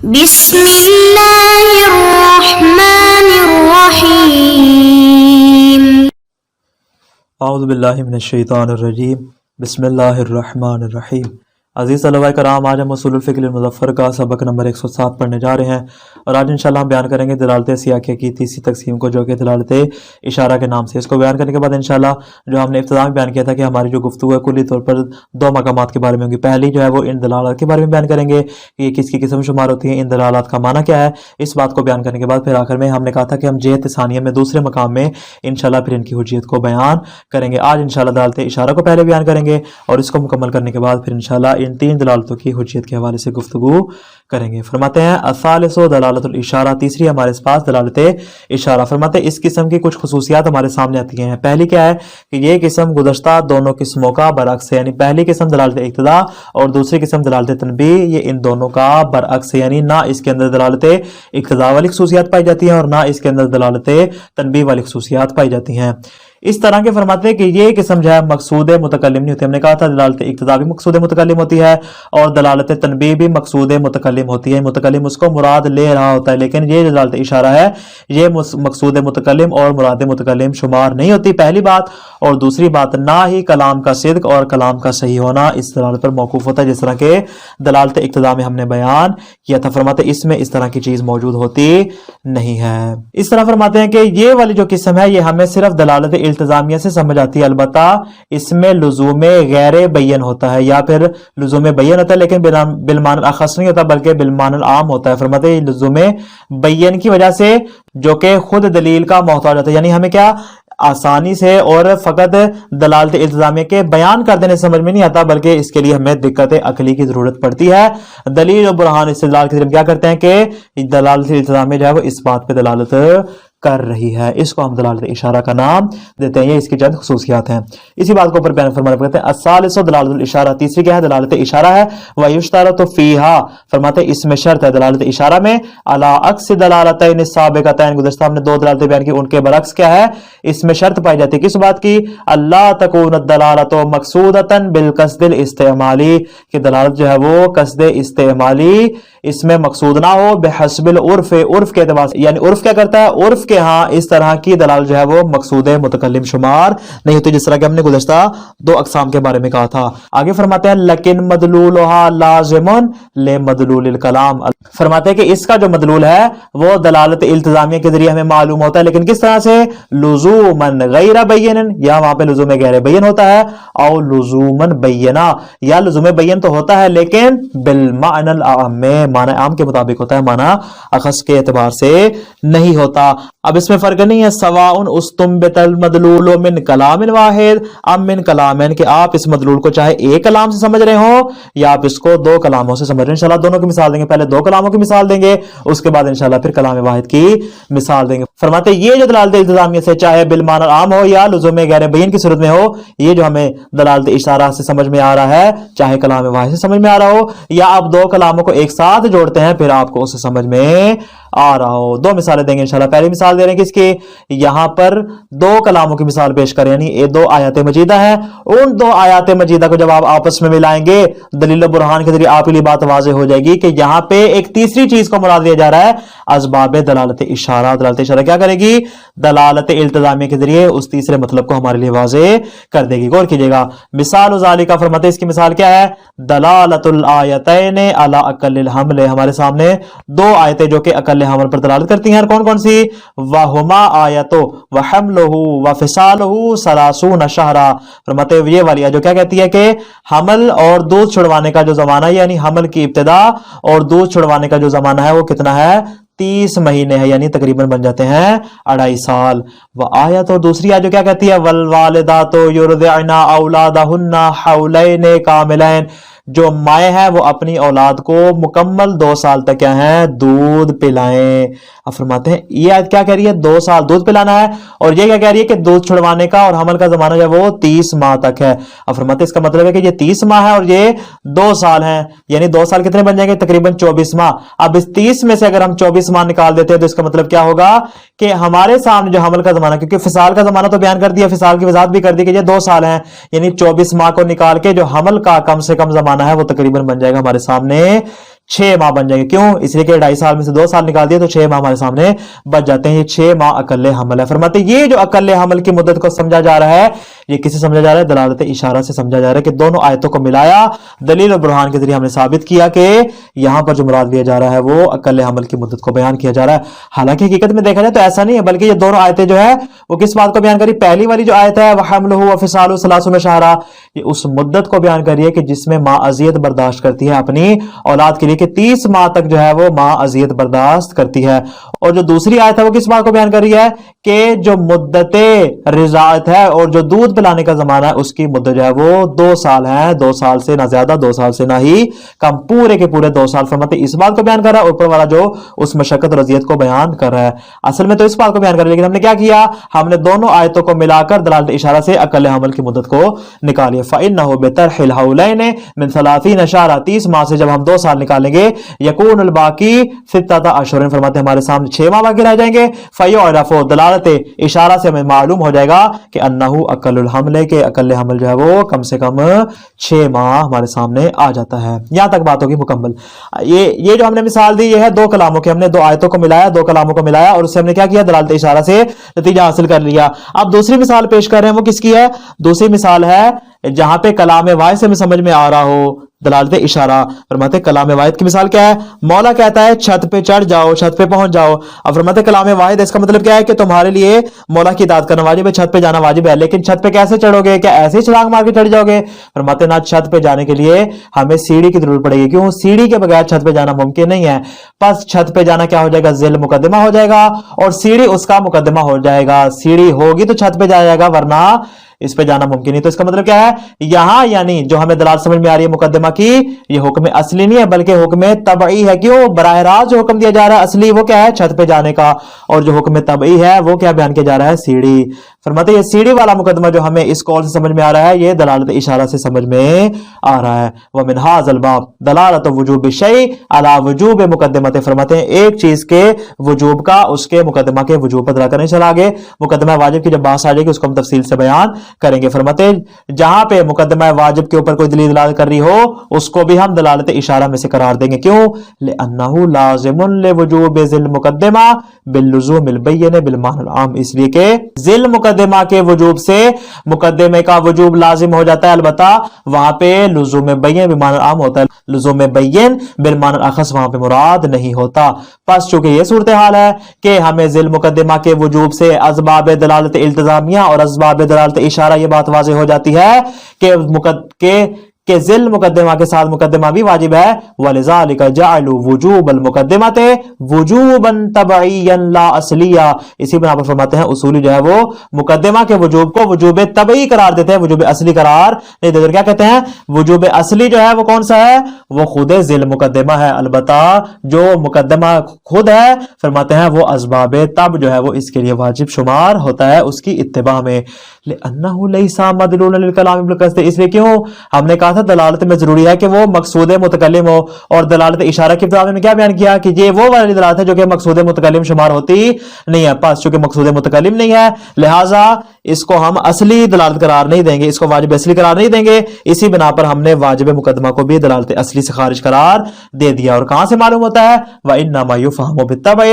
بسم اللہ الرحمن الرحیم۔ اعوذ باللہ من الشیطان الرجیم، بسم اللہ الرحمن الرحیم۔ عزیز طلبہ کرام، آج ہم اصول الفقہ المظفر کا سبق نمبر 107 پڑھنے جا رہے ہیں، اور آج انشاءاللہ ہم بیان کریں گے دلالت سیاقیہ کی تیسری تقسیم کو، جو کہ دلالت اشارہ کے نام سے۔ اس کو بیان کرنے کے بعد انشاءاللہ جو ہم نے ابتدا میں بیان کیا تھا کہ ہماری جو گفتگو ہے کلی طور پر دو مقامات کے بارے میں ہوگی۔ پہلی جو ہے وہ ان دلالات کے بارے میں بیان کریں گے کہ یہ کس کی قسم شمار ہوتی ہیں، ان دلالات کا معنی کیا ہے۔ اس بات کو بیان کرنے کے بعد پھر آخر میں ہم نے کہا تھا کہ ہم جہت ثانیہ میں دوسرے مقام میں انشاءاللہ پھر ان کی حجیت کو بیان کریں گے۔ آج انشاءاللہ دلالت اشارہ کو پہلے بیان کریں گے، اور اس کو مکمل کرنے کے بعد پھر انشاءاللہ ان تین دلالتوں کی حجیت کے حوالے سے گفتگو کریں گے۔ فرماتے ہیں الثالث دلالت الاشارہ، تیسری ہمارے پاس دلالت اشارہ۔ فرماتے ہیں اس قسم کی کچھ خصوصیات ہمارے سامنے آتی ہیں۔ پہلی کیا ہے کہ یہ قسم گزشتہ دونوں قسموں کا برعکس ہے، یعنی پہلی قسم دلالت اقتضاء اور دوسری قسم دلالت تنبیہ، یہ ان دونوں کا برعکس ہے، یعنی نہ اس کے اندر دلالت اقتضاء والی خصوصیات پائی جاتی ہیں اور نہ اس کے اندر دلالت تنبیہ والی خصوصیات پائی جاتی ہیں۔ اس طرح کے فرماتے ہیں کہ یہ قسم جو ہے مقصود متکلم نہیں ہوتی۔ ہم نے کہا تھا دلالت اقتضاء بھی مقصود متکلم ہوتی ہے اور دلالت تنبیہ بھی مقصود متکلم ہوتی ہے، متکلم اس کو مراد لے رہا ہوتا ہے، لیکن یہ دلالت اشارہ ہے یہ مقصود متکلم اور مراد متکلم شمار نہیں ہوتی، پہلی بات۔ اور دوسری بات، نہ ہی کلام کا صدق اور کلام کا صحیح ہونا اس دلالت پر موقوف ہوتا ہے، جس طرح کہ دلالت اقتضاء میں ہم نے بیان کیا تھا۔ فرماتے ہیں اس میں اس طرح کی چیز موجود ہوتی نہیں ہے۔ اس طرح فرماتے ہیں کہ یہ والی جو قسم ہے یہ ہمیں صرف دلالت التزامیہ سے سمجھ آتی ہے، البتہ اس میں لزوم غیر بین ہوتا ہے، یا پھر لزوم بین ہوتا ہے لیکن بالمعنی الاخص نہیں ہوتا بلکہ بالمعنی العام ہوتا ہے۔ فرماتے ہیں لزوم بین کی وجہ سے جو کہ خود دلیل کا محتاج ہوتا ہے، یعنی ہمیں کیا آسانی سے اور فقط دلالت التزامیہ کے بیان کر دینے سمجھ میں نہیں آتا، بلکہ اس کے لیے ہمیں دقت عقلی کی ضرورت پڑتی ہے۔ دلیل و برہان استدلال کے ذریعے کیا کرتے ہیں کہ دلالت التزامیہ جو ہے وہ اس بات پہ دلالت کر رہی ہے، اس کو ہم دلالت اشارہ کا نام دیتے ہیں۔ یہ اس کی چند خصوصیات ہیں، اسی بات کو اوپر بیان فرمانے پر کہتے ہیں الثالث دلالت الاشارہ، تیسری کیا ہے دلالت اشارہ ہے۔ وَيُشْتَرَطُ فِيهَا، فرماتے ہیں اس میں شرط ہے دلالت اشارہ میں علی عکس دلالتین السابقتین، گزشتہ ہم نے دو دلالتیں بیان کی، ان کے برعکس کیا ہے اس میں شرط پائی جاتی ہے، کس بات کی؟ اللہ تکون الدلالۃ مقصودۃ بالقصد الاستعمالی، کہ دلالت جو ہے وہ قصد استعمالی اس میں مقصود نہ ہو، بحسب العرف، عرف کے اعتبار سے، یعنی عرف کیا کرتا ہے، عرف کے ہاں اس طرح کی دلالت جو ہے وہ مقصود متکلم شمار نہیں ہوتی، جس طرح کہ ہم نے گزشتہ دو اقسام کے بارے میں کہا تھا۔ آگے فرماتے ہیں لیکن مدلولھا لازم لمدلول الکلام، فرماتے ہیں کہ اس کا جو مدلول ہے وہ دلالت التزامیہ کے ذریعے ہمیں معلوم ہوتا ہے، لیکن کس طرح سے؟ لزومن غیر بین، یا وہاں پہ لزوم غیر بین ہوتا ہے، او لزومن بینا، یا لزوم بین تو ہوتا ہے لیکن بالمعنی العام، میں معنی عام کے مطابق ہوتا ہے، معنی اخص کے اعتبار سے نہیں ہوتا۔ اب اس میں فرق نہیں ہے سواء استنبط المدلول من کلام واحد ام من کلامین، کہ آپ اس مدلول کو چاہے ایک کلام سے سمجھ رہے ہوں یا آپ اس کو دو کلاموں سے سمجھ رہے ہیں۔ انشاءاللہ دونوں کی مثال دیں گے، پہلے دو کلاموں کی مثال دیں گے، اس کے بعد انشاءاللہ پھر کلام واحد کی مثال دیں گے۔ فرماتے ہیں یہ جو دلالت التزامیہ سے چاہے بالمعنی العام ہو یا لزوم غیر بین کی صورت میں ہو، یہ جو ہمیں دلالت اشارہ سے سمجھ میں آ رہا ہے چاہے کلام واحد سے سمجھ میں آ رہا ہو یا آپ دو کلاموں کو ایک ساتھ جوڑتے ہیں پھر آپ کو اسے سمجھ میں آ رہا ہو۔ دو مثالیں دیں گے انشاءاللہ۔ پہلی مثال دے رہے ہیں کس کی؟ یہاں پر دو کلاموں کی مثال پیش کریں، یعنی یہ دو آیات مجیدہ ہیں، ان دو آیات مجیدہ کو جب آپ آپس میں ملائیں گے دلیل و برہان کے ذریعے آپ کے لیے بات واضح ہو جائے گی کہ یہاں پہ ایک تیسری چیز کو مراد لیا جا رہا ہے، اسباب دلالت اشارہ۔ دلالت اشارہ کیا کرے گی؟ دلالت التزامیہ کے ذریعے اس تیسرے مطلب کو ہمارے لیے واضح کر دے گی۔ غور کیجئے گا، مثال ذالک، فرماتے ہیں اس کی مثال کیا ہے؟ دلالت الآیتین علی اقل الحمل، ہمارے سامنے دو آیتیں جو کہ اقل حمل پر دلالت کرتی ہیں، کون کون سی؟ وہما آیتو وحملہ وفصالہ ثلاثون شہرا، فرماتے ہیں یہ والی جو کیا کہتی ہے کہ حمل اور دودھ چھڑوانے کا جو زمانہ ہے، یعنی حمل کی ابتدا اور دودھ چھڑوانے کا جو زمانہ ہے وہ کتنا ہے؟ 30 مہینے ہے، یعنی تقریباً بن جاتے ہیں 2.5 سال۔ وہ آیت، اور دوسری آیت جو کیا کہتی ہے؟ والوالدات یرضعن اولادہن حولین کاملین، جو مائیں ہیں وہ اپنی اولاد کو مکمل 2 سال تک کیا ہیں؟ دودھ پلائیں۔ اب فرماتے ہیں یہ آیت کیا کہہ رہی ہے؟ 2 سال دودھ پلانا ہے، اور یہ کیا کہہ رہی ہے کہ دودھ چھڑوانے کا اور حمل کا زمانہ جو ہے وہ 30 ماہ تک ہے۔ اب فرماتے ہیں اس کا مطلب ہے کہ یہ 30 ماہ ہے اور یہ 2 سال ہیں، یعنی 2 سال کتنے بن جائیں گے؟ تقریباً 24 ماہ۔ اب اس 30 میں سے اگر ہم 24 ماہ نکال دیتے ہیں تو اس کا مطلب کیا ہوگا کہ ہمارے سامنے جو حمل کا زمانہ، کیونکہ فصال کا زمانہ تو بیان کر دیا، فصال کی وضاحت بھی کر دی کہ یہ 2 سال ہیں، یعنی 24 ماہ کو نکال کے جو حمل کا کم سے کم زمانہ ہے وہ تقریباً بن جائے گا ہمارے سامنے 6 माह बन जाएंगे। क्यों? इसलिए कि 2.5 साल में से 2 साल निकाल दिए तो 6 माह हमारे सामने बच जाते हैं। ये 6 माह अकल हमल है। फरमाते ये जो अकल हमल की मुद्दत को समझा जा रहा है, ये किसे समझा जा रहा है? दलालत इशारा से समझा जा रहा है कि दोनों आयतों को मिलाया, दलील और बुरहान के जरिए हमने साबित किया कि यहां पर जो मुराद लिया जा रहा है वो अकल हमल की मुद्दत को बयान किया जा रहा है। हालांकि हकीकत में देखा जाए तो ऐसा नहीं है, बल्कि ये दोनों आयतें जो है वो किस बात को बयान करी? पहली वाली जो आयत है वहमलुहु व फिसालुहु सलासुना शहरा, ये उस मुद्दत को बयान कर रही है कि जिसमें मां अजियत बर्दाश्त करती है अपनी औलाद के लिए, कि 30 माह तक जो है वो मां अजियत बर्दाश्त करती है। और जो दूसरी आयत है वो किस बात को बयान कर रही है? कि जो मुद्दते रिजात है और जो दूध पिलाने का जमाना है उसकी मुद्दत जो है वो 2 साल है। 2 साल से ना ज्यादा, 2 साल से ना ही कम, पूरे के पूरे 2 साल। फरमाते इस बात को बयान कर रहा है, ऊपर वाला जो उस मशक्कत और अजियत को बयान कर रहा है असल में तो इस बात को बयान कर रहा है। लेकिन हमने क्या किया? हमने दोनों आयतों को मिलाकर दलालत इशारा से अकल हमल की मुद्दत को निकालिए। फइन्नहु बितरहिल हौलैन मिन 30 शहरा, 30 माह से जब हम 2 साल निकालेंगे, यकूनुल बाकी सित्तता अशहुर, फरमाते हमारे सामने 6 माह बाकी रह जाएंगे। फयुअरफु, दलालत इशारा से हमें मालूम हो जाएगा कि अन्नहु अकलुल हमल, के अकल हमल जो है वो कम से कम 6 माह हमारे सामने आ जाता है। यहां तक बात होगी मुकम्मल। ये जो हमने मिसाल दी ये है 2 कलामों की, हमने 2 आयतों को मिलाया, 2 कलामों को मिलाया और उससे हमने क्या किया? दलालत इशारा से नतीजा हासिल कर लिया। अब दूसरी मिसाल पेश कर रहे हैं, वो किसकी है? दूसरी मिसाल है जहां पे कलाम वाहिद से समझ में आ रहा हो दलालत इशारा। फरमाते कलाम वाहिद की मिसाल क्या है? मौला कहता है छत पे चढ़ जाओ, छत पे पहुंच जाओ। अब फरमाते कलाम वाहिद, इसका मतलब क्या है कि तुम्हारे लिए मौला की इताअत करना वाजिब है, छत पे जाना वाजिब है। लेकिन छत पे कैसे चढ़ोगे? क्या ऐसे ही छलांग मार के चढ़ जाओगे? फरमाते ना, छत पे जाने के लिए हमें सीढ़ी की जरूरत पड़ेगी। क्यों? सीढ़ी के बगैर छत पे जाना मुमकिन नहीं है। बस छत पे जाना क्या हो जाएगा? जिल मुकद्दमा हो जाएगा और सीढ़ी उसका मुकद्दमा हो जाएगा। सीढ़ी होगी तो छत पे जाएगा, वरना इस पे जाना मुमकिन नहीं। तो इसका मतलब क्या है? यहां यानी जो हमें दलाल समझ में आ रही है मुकद्दमा की, ये हुक्म असली नहीं है बल्कि हुक्म तबई है। क्यों? बराह रास्त जो हुक्म दिया जा रहा है असली वो क्या है? छत पे जाने का। और जो हुक्म तबई है वो क्या बयान किया जा रहा है? सीढ़ी। फरमाते ये सीढ़ी वाला मुकद्दमा जो हमें इस कौल से समझ में आ रहा है, ये दलालत इशारा से समझ में आ रहा है। व मिन हाज़ल बाब दलालत वजूब शै अला वजूब मुकद्दमत, फरमाते हैं एक चीज के वजूब का उसके मुकद्दमा के वजूब पर दलाल करने चला। आगे मुकद्दमा वाजिब की जब बात आ जाएगी उसको हम तफसील से बयान करेंगे। फरमाते जहां पे मुकद्दमा वाजिब के ऊपर कोई दलील दलाल कर रही हो उसको भी हम दलालत इशारा में से करार देंगे। क्यों? लिअन्नहु लाज़िमुन लिवजूब ज़िल मुकद्दमा बिल्लुज़ूमिल बैयिन बिलमानल आम, इसलिए कि ज़िल मुकद्दमा के वजूब से मुकद्दमे का वजूब लाजिम हो जाता है, अलबत्ता वहां पे लुज़ूम बैयिन बिलमानल आम होता है। लुज़ूम बैयिन बिलमानल अखस वहां पे मुराद नहीं होता। बस चूंकि ये सूरत हाल है कि हमें ज़िल मुकद्दमा के वजूब से असबाब दलालत इल्तिजामिया और असबाब दलालत इशारा ये बात वाज़ेह हो जाती है कि ज़िल मुकद्दमा के साथ मुकद्दमा भी वाजिब है। वलिज़ालिका जअलू वुजूबल मुकद्दमते वुजूबन तबईयन ला असलिया, इसी बना पर फरमाते हैं उसूली जो है वो मुकद्दमा के वजूब को वजूब तबई करार देते हैं, वजूब असली करार नहीं देते। क्या कहते हैं? वजूब असली जो है वो कौन सा है? वो खुद ज़िल मुकद्दमा है। अलबत्ता जो मुकद्दमा खुद है फरमाते हैं वो असबाब तब जो है वो इसके लिए वाजिब शुमार होता है उसकी इत्तिबा में। लिअन्नहु लैसा मदलूलन लिलकलाम बिल क़स्द, इसलिए क्यों हमने कहा था दलालत में जरूरी है कि वो मकसूद मुतकल्लिम हो। और दलालत इशारा की इब्तिदा में क्या बयान किया कि ये वो वाली दलालत है जो कि मकसूद मुतकल्लिम शुमार होती नहीं है। पास चूंकि मकसूद मुतकल्लिम नहीं है लिहाजा इसको हम असली दलालत करार नहीं देंगे, इसको वाजिब असली करार नहीं देंगे। इसी बिना पर हमने वाजिब मुकद्दमा को भी दलालत असली से खारिज करार दे दिया। और कहां से मालूम होता है? व इन्नमा युफहमु बित्तबई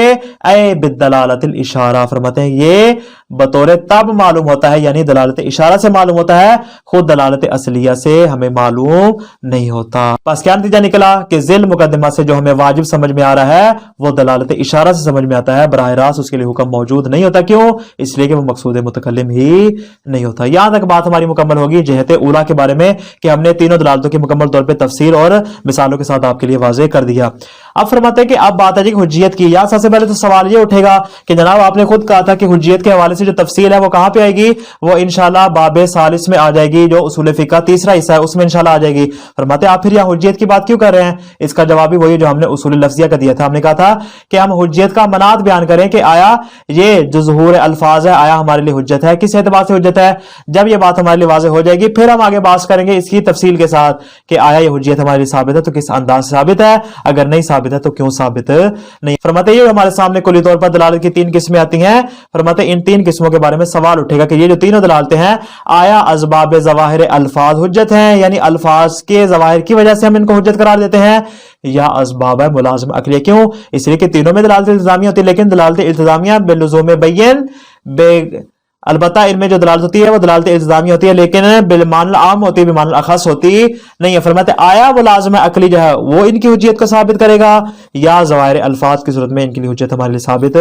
ऐ बिदलालतिल इशारा, फरमाते हैं ये बतौर तब मालूम होता है यानी दलालत इशारा से मालूम होता है, खुद दलालत असलिया से हमें मालूम नहीं होता। बस क्या नतीजा निकला कि ज़िल मुकद्दमा से जो हमें वाजिब समझ में आ रहा है वो दलालत इशारा से समझ में आता है, बराह रास्त उसके लिए हुक्म मौजूद नहीं होता। क्यों? इसलिए कि वो मकसूद मुतकल्लिम ही नहीं होता। यहां तक बात हमारी मुकम्मल होगी जहत उला के बारे में कि हमने तीनों दलालतों की मुकम्मल तौर पे तफसीर और मिसालों के साथ आपके लिए वाज़ेह कर दिया। अब फरमाते हैं कि अब बात है जी हुज्जियत की। यहां सबसे पहले तो सवाल ये उठेगा कि जनाब आपने खुद कहा था कि हुज्जियत के हवाले से जो तफसील है वो कहां पे आएगी? वो इंशाल्लाह बाब सालिस में आ जाएगी, जो उसूल फिक़ह का तीसरा हिस्सा है उसमें इंशाल्लाह आ जाएगी। फरमाते हैं आप फिर यहां हुज्जियत की बात क्यों कर रहे हैं? इसका जवाब भी वही जो हमने उसूल लफ्ज़िया का दिया था। हमने कहा था कि हम हुज्जियत का मनात बयान करें कि आया ये जो ज़ुहूर अल्फाज है आया हमारे लिए हुज्जत है, किस एतबार से हुज्जत है। जब ये बात हमारे लिए वाज़ेह हो जाएगी फिर हम आगे बात करेंगे इसकी तफसील के साथ कि आया ये हुज्जियत हमारे लिए साबित है तो किस अंदाज से साबित है, अगर नहीं साबित साबित है, तो क्यों साबित नहीं। फरमाते ये हमारे सामने कुली तौर पर दलालत की 3 किस्में आती हैं। फरमाते इन 3 किस्मों के बारे में सवाल उठेगा कि ये जो तीनों दलालतें हैं, आया असबाब ज़वाहिर अल्फाज हुज्जत हैं, यानी अल्फाज के ज़वाहिर की वजह से हम इनको हुज्जत करार देते हैं, या असबाब मुलाजिम अकलिया। क्यों? इसलिए कि तीनों में दलालत इल्तिजामिया होती है, लेकिन दलालत इल्तिजामिया बिलुज़ूम बैयन बे अलबत्ता इनमें जो दलालत होती है वो दलालत इल्तिजामी होती है, लेकिन बिलमानुल आम होती है, बिलमानुल अखस होती नहीं है। फरमाते आया वो लाज़िम अकली जो है वो इनकी हुज्जियत को साबित करेगा, या ज़वाहिर अल्फाज की सूरत में इनकी हुज्जियत हमारे लिए साबित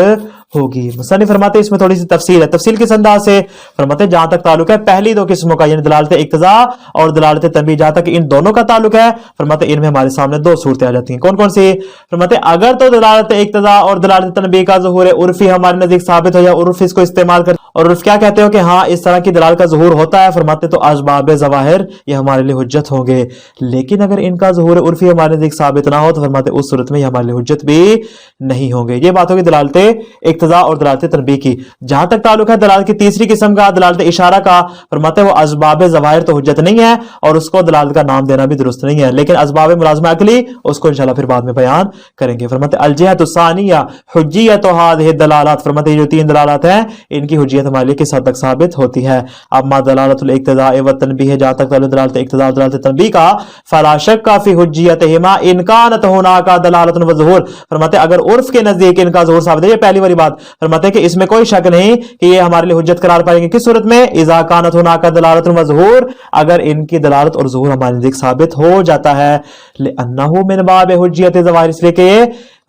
होगी। मुसन्निफ़ फरमाते इसमें थोड़ी सी तफसील है। तफसील किस अंदाज से? फरमाते जहां तक ताल्लुक है पहली 2 किस्मों का, यानी दलालत इक्तज़ा और दलालत तनबीह, जहां तक इन दोनों का ताल्लुक है, फरमाते इनमें हमारे सामने 2 सूरतें आ जाती हैं। कौन कौन सी? फरमाते अगर तो दलालत इक्तज़ा और दलालत तनबीह का ज़ुहूर उर्फी हमारे नज़दीक साबित हो, या उर्फ इसको इस्तेमाल कर, और उर्फ क्या कहते हो कि हाँ इस तरह की दलालत का ज़ुहूर होता है, फरमाते तो असबाब ज़वाहिर ये हमारे लिए हुज्जत होंगे। लेकिन अगर इनका ज़ुहूर उर्फी हमारे नज़दीक साबित ना हो, तो फरमाते उस सूरत में ये हमारे लिए हुज्जत भी नहीं होंगे। ये बात होगी दलालत इक्तज़ा और दलालत तनबीह की। जहां तक ताल्लुक है दलालत की तीसरी किस्म का, दलालत इशारा का, फरमाते वो असबाब ज़वाहिर तो हुज्जत नहीं है, और उसको दलालत का नाम देना भी दुरुस्त नहीं है, लेकिन असबाब मुलाज़िमा अकली उसको इंशाअल्लाह फिर बाद में बयान करेंगे। फरमाते अल जिहतु सानिया हुज्जियतु हाज़िहि दलालत, फरमाते ये जो 3 दलालत हैं इनकी हुज्जियत हमारे लिए किस हद तक साबित होती है। अम्मा दलालतुल इक्तज़ा व तनबीह, जहां तक दलालत इक्तज़ा और दलालत तनबीह का, फला शक्का फी हुज्जियतिहिमा इन कानत हुनाका दलालतुन व ज़ुहूर, फरमाते अगर उर्फ के नजदीक इनका ज़ुहूर साबित है, ये पहली वाली बात, फरमाते कि इसमें कोई शक नहीं कि ये हमारे लिए हुज्जत करार पाएंगे। किस सूरत में? इज़ा कानत हुनाका दलालतुन व ज़ुहूर, अगर इनकी दलालत और ज़ुहूर हमारे नजदीक साबित हो जाता है। लिअन्नहु मिन बाब हुज्जियत ज़वाहिर, इसलिए कि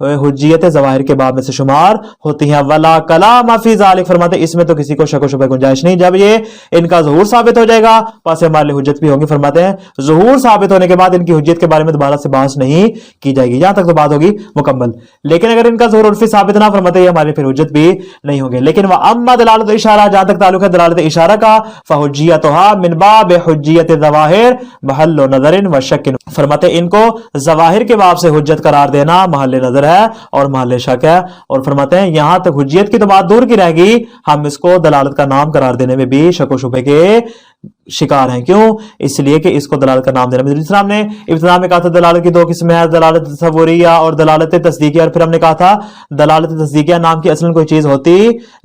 ये हुज्जियत ज़वाहिर के बाब में से शुमार होती हैं। वला कलाम फी ज़ालिक, फरमाते इसमें तो किसी को शक व शुबह गुंजाइश नहीं, जब ये इनका ज़ुहूर साबित हो जाएगा पास हमारे लिए हुज्जत भी होंगी। फरमाते हैं ज़ुहूर साबित होने के बाद इनकी हुज्जियत के बारे में दोबारा से बहस नहीं की जाएगी, यहां तक तो बात होगी मुकम्मल। लेकिन अगर इनका ज़ुहूर उर्फी साबित ना, फरमाते ये हमारे फिर हुज्जत भी नहीं होंगे। लेकिन वह अम्मा दलालत इशारा, जहां तक ताल्लुक है दलालत इशारा का, फहुज्जियतुहा मिन बाब हुज्जियत ज़वाहिर महल्लु नज़रिन व शक्किन, फरमाते इनको ज़वाहिर के बाब से हुज्जत करार देना महल नजर है और महल शक है। और फरमाते हैं यहां तक हुज्जियत की तो बात दूर की रहेगी, हम इसको दलालत का नाम करार देने में भी शक व शुबे के शिकार हैं। क्यों? इसलिए कि इसको दलालत का नाम देना में, जिस हमने इब्तिदा में कहा था दलालत की 2 किस्में हैं, दलालत तसव्वुरिया और दलालत तस्दीकिया, और फिर हमने कहा था दलालत तस्दीकिया नाम की असल कोई चीज होती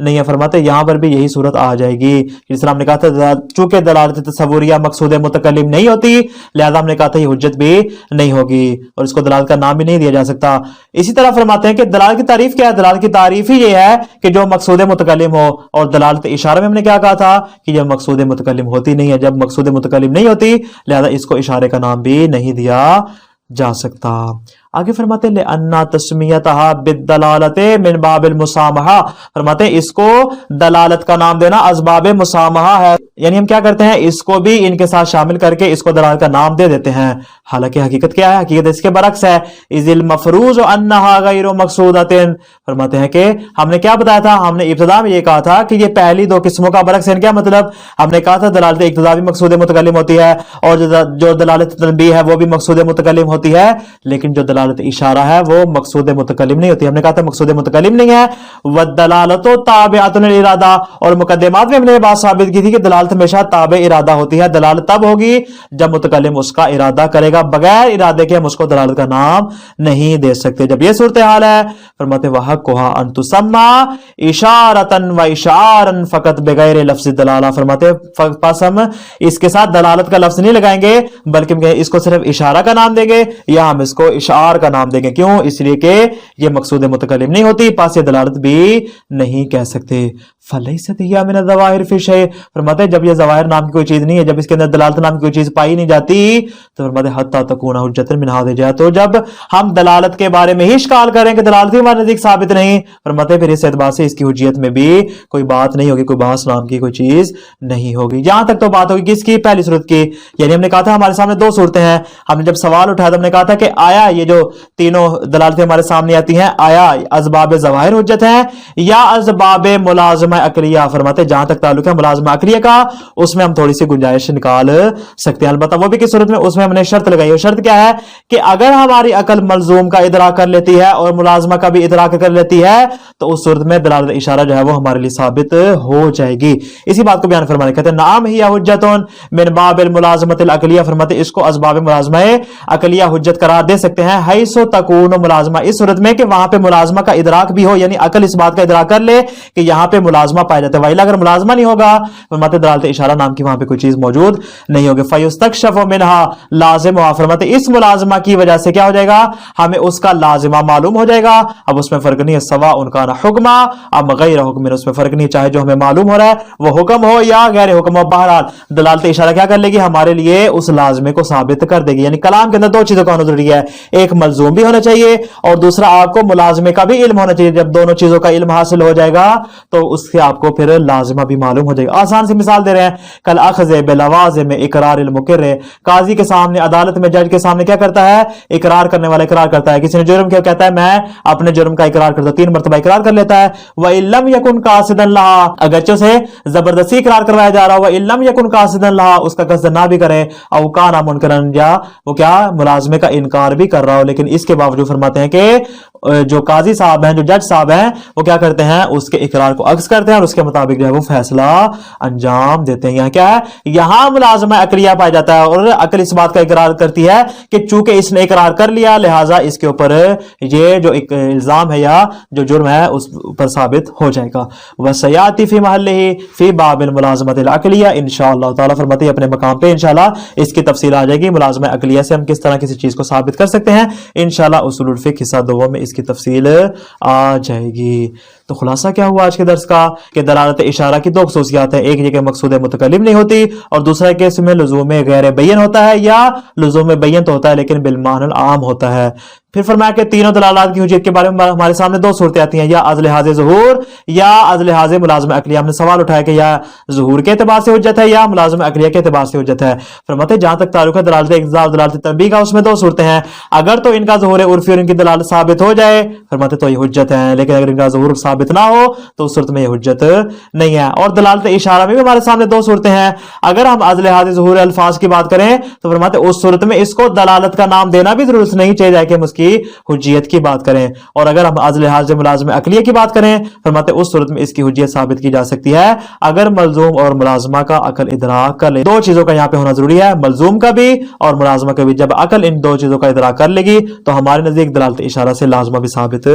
नहीं है। फरमाते यहां पर भी यही सूरत आ जाएगी, जिस हमने कहा था चूंकि दलालत तसव्वुरिया मकसूद मुतकल्लिम नहीं होती, लिहाजा हमने कहा था ये हुज्जत भी नहीं होगी और इसको दलालत का नाम भी नहीं दिया जा सकता। इसी तरह फरमाते हैं कि दलाल की तारीफ क्या है? दलाल की तारीफ ही ये है कि जो मकसूद मुतकल्लिम हो, और दलालत इशारा में हमने क्या कहा था कि यह मकसूद मुतकल्लिम होती नहीं है। जब मकसूद मुतकल्लिम नहीं होती, लिहाजा इसको इशारे का नाम भी नहीं दिया जा सकता। आगे फरमाते हैं अन्ना तस्मियतहा बिद्दलालते मिन बाबिल मुसामहा, फरमाते हैं इसको दलालत का नाम देना असबाब मुसामहा है, यानी हम क्या करते हैं इसको भी इनके साथ शामिल करके इसको दलालत का नाम दे देते हैं। हालांकि हकीकत क्या है? हकीकत इसके बरक्स है। इज़िल मफरूज अन्नहा गैरु मकसूदतिन, फरमाते हैं कि हमने क्या बताया था, हमने इब्तिदा में ये कहा था कि ये पहली 2 किस्मों का बरक्स है। क्या मतलब? हमने कहा था दलालत इक्तज़ा भी मकसूद मुतकल्लिम होती है, और जो दलालत तनबीह है वो भी मकसूद मुतकल्लिम होती है, लेकिन जो दलालत इशारा है वो मकसूद मुतकल्लिम नहीं होती। हमने कहा था मकसूद मुतकल्लिम नहीं है। वद्दलालतु ताबिअतुन लिल इरादा, और मुकद्दमात में हमने बात साबित की थी कि दलालत हमेशा ताबे इरादा होती है। दलालत तब होगी जब मुतकल्लिम उसका इरादा करेगा, बगैर इरादे के हम उसको दलालत का नाम नहीं दे सकते। जब यह सूरत हाल है, फरमाते वहक़्क़ुहा अन तुसम्मा इशारतन व इशारन फ़क़त बगैर लफ्ज़ दलाला, फरमाते पास हम इसके साथ दलालत का लफ्ज नहीं लगाएंगे, बल्कि इसको सिर्फ इशारा का नाम देंगे, या हम इसको इशार का नाम देंगे। क्यों? इसलिए कि ये मकसूद मुतकल्लिम नहीं होती, पास ये दलालत भी नहीं कह सकते। फलैसत हिया मिन ज़वाहिर फी शै, फरमाते जब ये ज़वाहिर नाम की कोई चीज नहीं है, जब इसके अंदर दलालत नाम की कोई चीज पाई नहीं जाती, तो फरमाते हत्ता तकूना हुज्जतन मिन हाज़िहि जहत, तो जब हम दलालत के बारे में ही इश्काल करें कि दलालत ही हमारे नजदीक साबित नहीं, फरमाते फिर इस एतबार से इसकी हुज्जियत में भी कोई बात नहीं होगी, कोई बहस नाम की कोई चीज नहीं होगी। यहां तक तो बात होगी किसकी? पहली सूरत की। यानी हमने कहा था हमारे सामने 2 सूरतें हैं। हमने जब सवाल उठाया तो हमने कहा था कि आया ये जो तीनों दलालतें हमारे सामने आती हैं, आया असबाब ज़वाहिर हुज्जत हैं या असबाब मुलाज़िमा मुलाजमा अकलिया, फरमाते जहां तक ताल्लुक है मुलाजमा अकलिया का, उसमें हम थोड़ी सी गुंजाइश निकाल सकते हैं, अलबत्ता वो भी किस सूरत में, उसमें हमने शर्त लगाई है। शर्त क्या है कि अगर हमारी अकल मलजूम का इदराक कर लेती है और मुलाजमा का भी इदराक कर लेती है तो उस सूरत में दलालत इशारा जो है वो हमारे लिए साबित हो जाएगी। इसी बात को बयान फरमाने कहते हैं नाम ही हुज्जतुन मिन बाबिल मुलाजमतिल अकलिया, फरमाते इसको असबाब मुलाजमा अकलिया हुज्जत करार दे सकते हैं। हैसो तकून मुलाजमा, इस सूरत में कि वहां पे मुलाजमा का इदराक भी हो, यानी अकल इस बात का इदराक कर ले कि यहां पे मुलाजमा पाया जाता है। वही अगर मुलाजमा नहीं होगा फरमाते दलालत इशारा नाम की वहां पे कोई चीज मौजूद नहीं होगी। फयुस्तकशफु मिनहा लाजिम, फरमाते इस मुलाजमा की वजह से क्या हो जाएगा, हमें उसका लाजिमा मालूम हो जाएगा। अब उसमें फर्क नहीं है, सवा उनका ना हुक्मा अब गैर हुक्म, उसमें फर्क नहीं, चाहे जो हमें मालूम हो रहा है वो हुक्म हो या गैर हुक्म हो, बहरहाल दलालत इशारा क्या कर लेगी, हमारे लिए उस लाजमे को साबित कर देगी। यानी कलाम के अंदर दो चीजों का होना जरूरी है, एक मलजूम भी होना चाहिए और दूसरा आपको मुलाजमे का भी इल्म होना चाहिए। जब दोनों चीजों का इल्म हासिल हो जाएगा तो उससे आपको फिर लाजिमा भी मालूम हो जाएगा। आसान सी मिसाल दे रहे हैं, कल अखज़ बिलवाज़िम में इकरार मुक़र्र, काजी के सामने अदालत में जज के सामने क्या करता है, इकरार करने वाला इकरार करता है। किसी ने जुर्म किया, कहता है मैं अपने जुर्म का इकरार करता हूं, 3 मरतबा इकरार कर लेता है। व इल्लम यकुन कासिदन लहा, अगरचे से जबरदस्ती इकरार करवाया जा रहा हो, व इल्लम यकुन कासिदन लहा, उसका कस्द ना भी करे, औ काना मुनकरन, या वो क्या मुलाजमे का इनकार भी कर रहा हो, लेकिन इसके बावजूद फरमाते हैं कि जो काजी साहब हैं, जो जज साहब हैं, वो क्या करते हैं, उसके इकरार को अक्स करते हैं और उसके मुताबिक जो है वो फैसला अंजाम देते हैं। यहाँ क्या है, यहाँ मुलाजमा अकलिया पाया जाता है और अकल इस बात का इकरार करती है कि चूंकि इसने इकरार कर लिया लिहाजा इसके ऊपर ये जो एक इल्जाम है या जो जुर्म है उस पर साबित हो जाएगा। वसयाती फी महल्लिही फी बाबिल मुलाजमतिल अकलिया, इंशाअल्लाह ताला फरमाते हैं अपने मकाम पे इंशाअल्लाह इसकी तफसील आ जाएगी। मुलाजमा अकलिया से हम किस तरह किसी चीज को साबित कर सकते हैं, इंशाअल्लाह उसूलुल फिक्ह हिस्सा 2 में इसकी तफसील आ जाएगी। तो खुलासा क्या हुआ आज के दर्स का कि दलालत इशारा की 2 खसूसियात है, एक ये कि मकसूद मुतकल्लिम नहीं होती और दूसरा केस में लुज़ूम गैर बैयन होता है या लुज़ूम बैयन तो होता है लेकिन बिलमानुल आम होता है। फिर फरमाया कि तीनों दलालात की हुज्जत के बारे में हमारे सामने 2 सूरतें आती हैं, या अज़ लिहाज़ ज़ुहूर या अज़ लिहाज़ मुलाज़िम अकलिया। हमने सवाल उठाया कि या ज़ुहूर के एतबार से हुज्जत है या मुलाज़िम अकलिया के एतबार से हुज्जत है। फरमाते जहां तक ताल्लुक है दलालत इक़्ज़ा और दलालत तनबीह का, उसमें 2 सूरतें हैं। अगर तो इनका ज़ुहूर उर्फ़ी और इनकी दलालत साबित हो जाए फरमाते तो ये हुज्जत है, लेकिन अगर इनका ज़ुहूर साबित ना हो तो उस सूरत में ये हुज्जत नहीं है। और दलालत इशारा में भी हमारे सामने 2 सूरतें हैं। अगर हम अज़ लिहाज़ ज़ुहूर अल्फाज की बात करें तो फरमाते उस सूरत में इसको दलालत का नाम देना भी जरूरत नहीं चाहिए कि हम उसकी हुज्जियत की बात करें। और अगर हम अज़ लिहाज़ मुलाज़िम अकलिया की बात करें फरमाते उस सूरत में इसकी हुज्जियत साबित की जा सकती है अगर मलजूम और मुलाजमा का अकल इदराक कर ले। 2 चीजों का यहाँ पे होना जरूरी है, मलजूम का भी और मुलाजमा का भी। जब अकल इन 2 चीजों का इदराक कर लेगी तो हमारे नजदीक दलालत इशारा से लाजमा भी साबित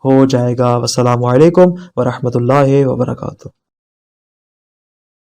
हो जाएगा। वस्सलामु अलैकुम व रहमतुल्लाहि व बरकातुहू।